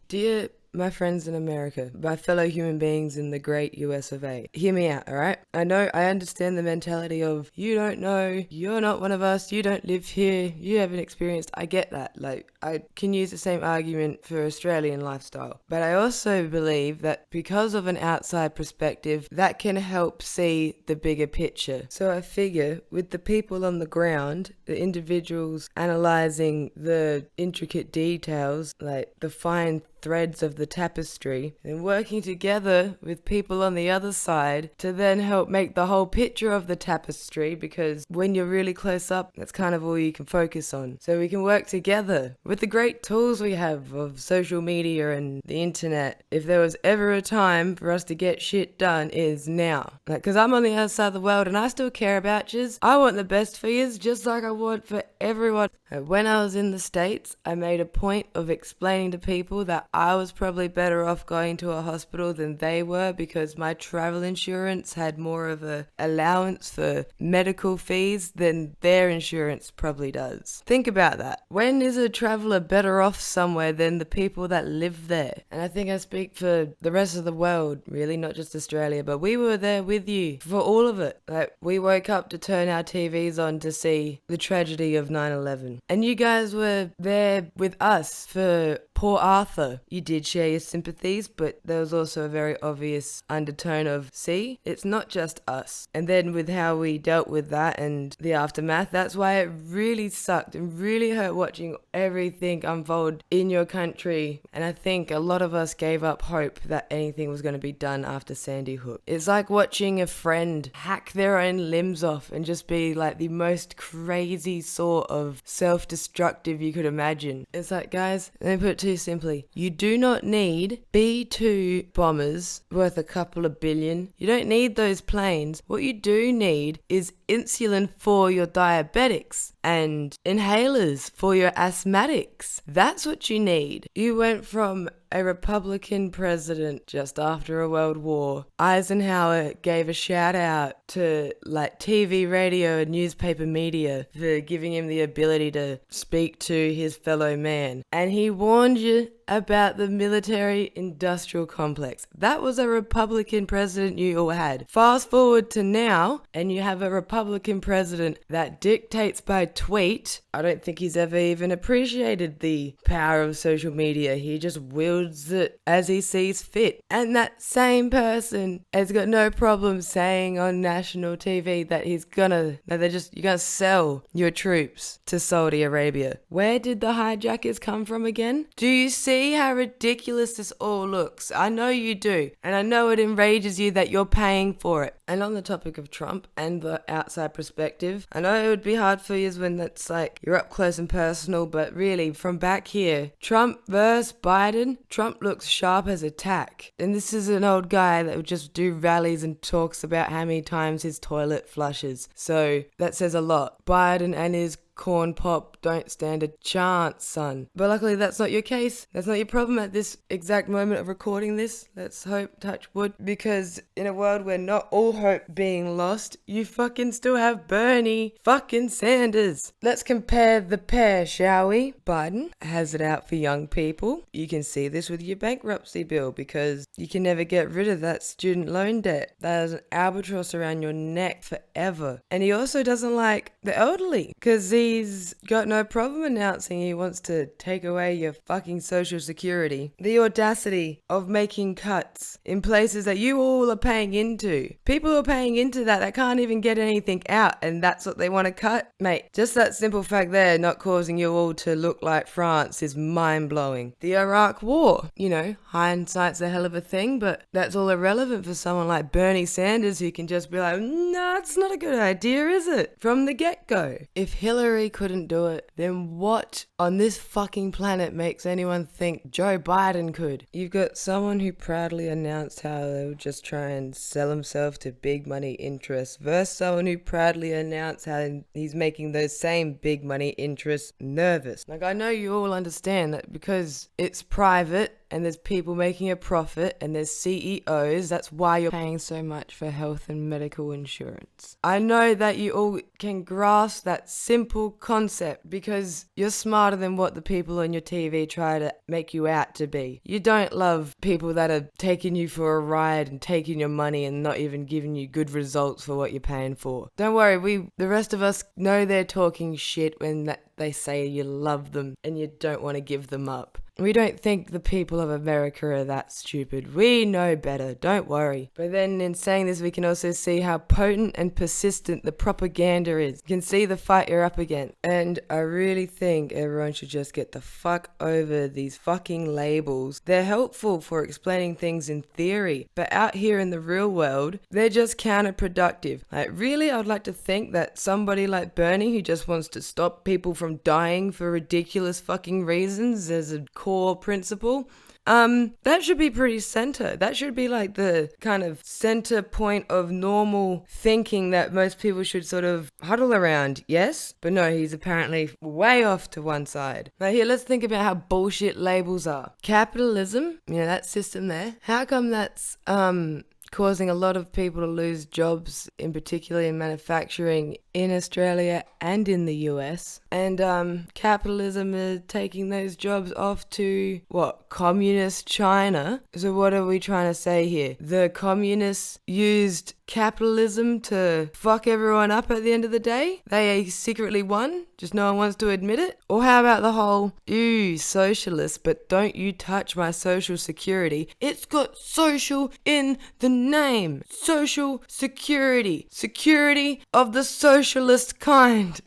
Dear my friends in America, my fellow human beings in the great US of A, hear me out, alright? I understand the mentality of, you don't know, you're not one of us, you don't live here, you haven't experienced, I get that. Like, I can use the same argument for Australian lifestyle. But I also believe that because of an outside perspective, that can help see the bigger picture. So I figure with the people on the ground, the individuals analysing the intricate details, like the fine threads of the tapestry, and working together with people on the other side to then help make the whole picture of the tapestry, because when you're really close up, that's kind of all you can focus on. So we can work together with the great tools we have of social media and the internet. If there was ever a time for us to get shit done, it is now. Like, because I'm on the other side of the world and I still care about yous. I want the best for yous, just like I want for everyone. When I was in the States, I made a point of explaining to people that I was probably better off going to a hospital than they were, because my travel insurance had more of a allowance for medical fees than their insurance probably does. Think about that. When is a traveller better off somewhere than the people that live there? And I think I speak for the rest of the world, really, not just Australia, but we were there with you for all of it. Like, we woke up to turn our TVs on to see the tragedy of 9/11. And you guys were there with us for poor Arthur. You did share your sympathies, but there was also a very obvious undertone of, see, it's not just us. And then with how we dealt with that and the aftermath, that's why it really sucked and really hurt watching everything unfold in your country. And I think a lot of us gave up hope that anything was going to be done after Sandy Hook. It's like watching a friend hack their own limbs off and just be like the most crazy sort of self-destructive you could imagine. It's like, guys, let me put it too simply. You do not need B-2 bombers worth a couple of billion. You don't need those planes. What you do need is insulin for your diabetics and inhalers for your asthmatics. That's what you need. You went from a Republican president just after a world war. Eisenhower gave a shout out to like TV, radio and newspaper media for giving him the ability to speak to his fellow man. And he warned you about the military industrial complex. That was a Republican president you all had. Fast forward to now, and you have a Republican president that dictates by tweet. I don't think he's ever even appreciated the power of social media. He just wields it as he sees fit. And that same person has got no problem saying on national TV that you're gonna sell your troops to Saudi Arabia. Where did the hijackers come from again? Do you see how ridiculous this all looks? I know you do, and I know it enrages you that you're paying for it. And on the topic of Trump and the outside perspective, I know it would be hard for you when that's like you're up close and personal, but really from back here, Trump versus Biden, Trump looks sharp as a tack. And this is an old guy that would just do rallies and talks about how many times his toilet flushes. So that says a lot. Biden and his corn pop don't stand a chance, son. But luckily that's not your case. That's not your problem at this exact moment of recording this. Let's hope, touch wood, because in a world where not all hope being lost, you fucking still have Bernie fucking Sanders. Let's compare the pair, shall we? Biden has it out for young people. You can see this with your bankruptcy bill, because you can never get rid of that student loan debt. That is an albatross around your neck forever. And he also doesn't like the elderly, because he's got no problem announcing he wants to take away your fucking social security. The audacity of making cuts in places that you all are paying into. People are paying into that can't even get anything out, and that's what they want to cut? Mate, just that simple fact there, not causing you all to look like France, is mind-blowing. The Iraq War, hindsight's a hell of a thing, but that's all irrelevant for someone like Bernie Sanders, who can just be like, nah, it's not a good idea, is it? From the get-go. If Hillary couldn't do it, then what on this fucking planet makes anyone think Joe Biden could? You've got someone who proudly announced how they would just try and sell himself to big money interests versus someone who proudly announced how he's making those same big money interests nervous. Like, I know you all understand that because it's private, and there's people making a profit, and there's CEOs. That's why you're paying so much for health and medical insurance. I know that you all can grasp that simple concept because you're smarter than what the people on your TV try to make you out to be. You don't love people that are taking you for a ride and taking your money and not even giving you good results for what you're paying for. Don't worry, the rest of us know they're talking shit when they say you love them and you don't want to give them up. We don't think the people of America are that stupid. We know better, don't worry. But then in saying this, we can also see how potent and persistent the propaganda is. You can see the fight you're up against. And I really think everyone should just get the fuck over these fucking labels. They're helpful for explaining things in theory, but out here in the real world, they're just counterproductive. Like, really, I'd like to think that somebody like Bernie, who just wants to stop people from dying for ridiculous fucking reasons as a core principle, that should be pretty center. That should be like the kind of center point of normal thinking that most people should sort of huddle around, yes? But no, he's apparently way off to one side. Now here, let's think about how bullshit labels are. Capitalism, that system there, how come that's causing a lot of people to lose jobs, in particular in manufacturing in Australia and in the US? And capitalism is taking those jobs off to, communist China? So what are we trying to say here? The communists used capitalism to fuck everyone up at the end of the day? They secretly won, just no one wants to admit it? Or how about the whole, socialist, but don't you touch my social security? It's got social in the name. Social security. Security of the socialist kind.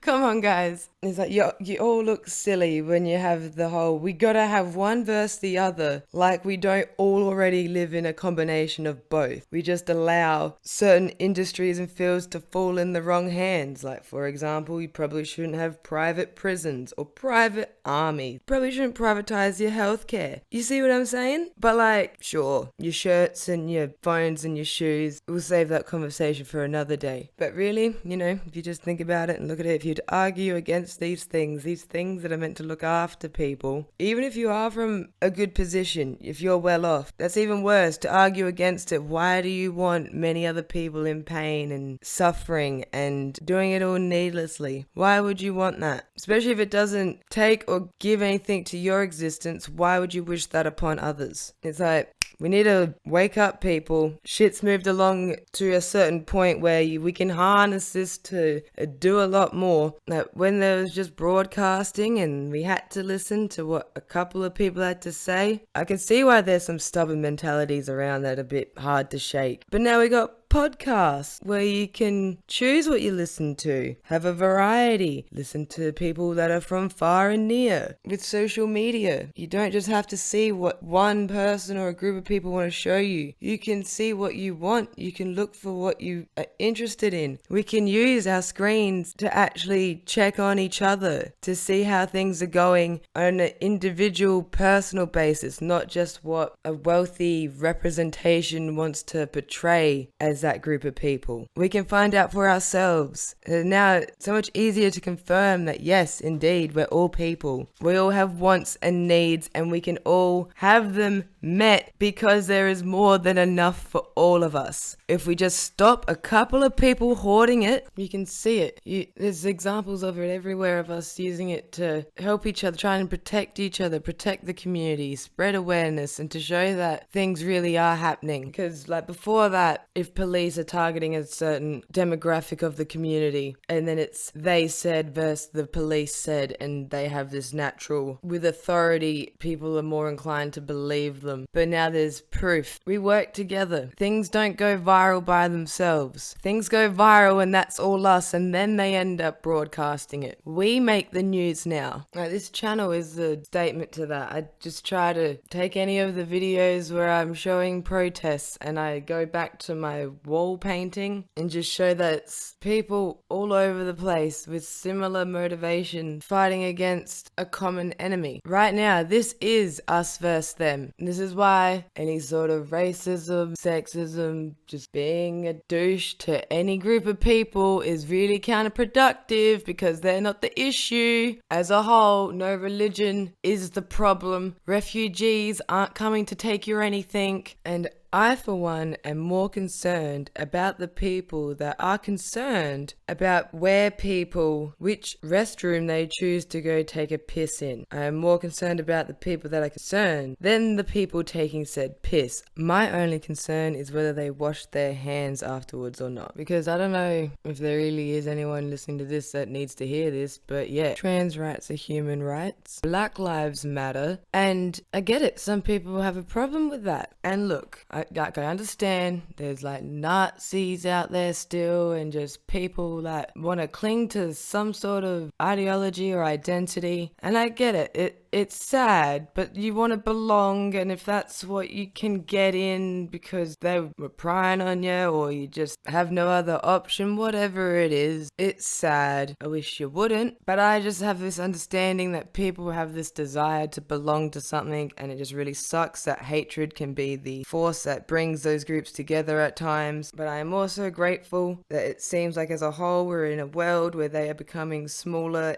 Come on, guys. It's like, you all look silly when you have the whole, we gotta have one versus the other, like we don't all already live in a combination of both. We just allow certain industries and fields to fall in the wrong hands. Like, for example, you probably shouldn't have private prisons or private army. Probably shouldn't privatize your healthcare. You see what I'm saying? But like, sure, your shirts and your phones and your shoes, we'll save that conversation for another day. But really, if you just think about it and look at it, if you'd argue against these things that are meant to look after people, even if you are from a good position, if you're well off, that's even worse. To argue against it, why do you want many other people in pain and suffering and doing it all needlessly? Why would you want that? Especially if it doesn't take or give anything to your existence, why would you wish that upon others? It's like, we need to wake up, people. Shit's moved along to a certain point where we can harness this to do a lot more. Like when there was just broadcasting and we had to listen to what a couple of people had to say, I can see why there's some stubborn mentalities around that are a bit hard to shake. But now we got podcasts where you can choose what you listen to, have a variety, listen to people that are from far and near. With social media, you don't just have to see what one person or a group of people want to show you. You can see what you want. You can look for what you are interested in. We can use our screens to actually check on each other, to see how things are going on an individual, personal basis, not just what a wealthy representation wants to portray as that group of people. We can find out for ourselves. Now it's so much easier to confirm that yes, indeed, we're all people. We all have wants and needs, and we can all have them met because there is more than enough for all of us. If we just stop a couple of people hoarding it, you can see it. There's examples of it everywhere, of us using it to help each other, try and protect each other, protect the community, spread awareness, and to show that things really are happening. Because like before that, if police are targeting a certain demographic of the community, and then it's they said versus the police said, and they have this natural, with authority, people are more inclined to believe them. But now there's proof. We work together. Things don't go viral by themselves. Things go viral and that's all us, and then they end up broadcasting it. We make the news now. Like, this channel is a statement to that. I just try to take any of the videos where I'm showing protests and I go back to my wall painting and just show that it's people all over the place with similar motivation fighting against a common enemy. Right now, this is us versus them. And this is why any sort of racism, sexism, just being a douche to any group of people is really counterproductive, because they're not the issue. As a whole, no religion is the problem. Refugees aren't coming to take your anything. And I, for one, am more concerned about the people that are concerned about which restroom they choose to go take a piss in. I am more concerned about the people that are concerned than the people taking said piss. My only concern is whether they wash their hands afterwards or not. Because I don't know if there really is anyone listening to this that needs to hear this, but yeah, trans rights are human rights. Black lives matter. And I get it, some people have a problem with that. And look, I understand there's like Nazis out there still, and just people that want to cling to some sort of ideology or identity, and I get it. It's sad, but you want to belong, and if that's what you can get in because they were prying on you, or you just have no other option, whatever it is, it's sad. I wish you wouldn't, but I just have this understanding that people have this desire to belong to something, and it just really sucks that hatred can be the force that brings those groups together at times. But I am also grateful that it seems like as a whole we're in a world where they are becoming smaller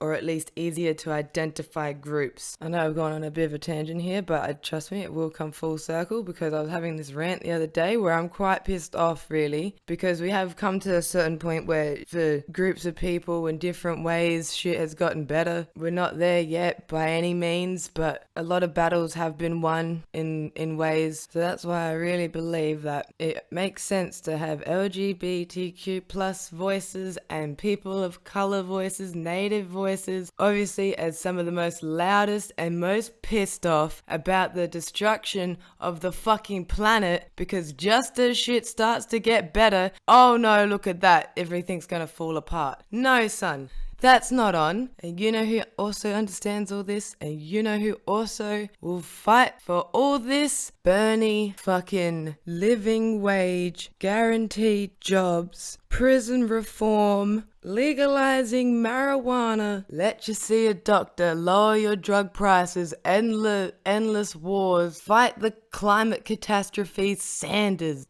or at least easier to identify groups. I know I've gone on a bit of a tangent here, but trust me, it will come full circle, because I was having this rant the other day where I'm quite pissed off, really, because we have come to a certain point where for groups of people in different ways shit has gotten better. We're not there yet by any means, but a lot of battles have been won in ways. So that's why I really believe that it makes sense to have LGBTQ plus voices and people of color voices, native voices, obviously as some of the most loudest and most pissed off about the destruction of the fucking planet, because just as shit starts to get better, oh no, look at that, everything's gonna fall apart. No, son. That's not on. And you know who also understands all this? And you know who also will fight for all this? Bernie. Fucking living wage, guaranteed jobs, prison reform, legalizing marijuana, let you see a doctor, lower your drug prices, endless wars, fight the climate catastrophe, Sanders.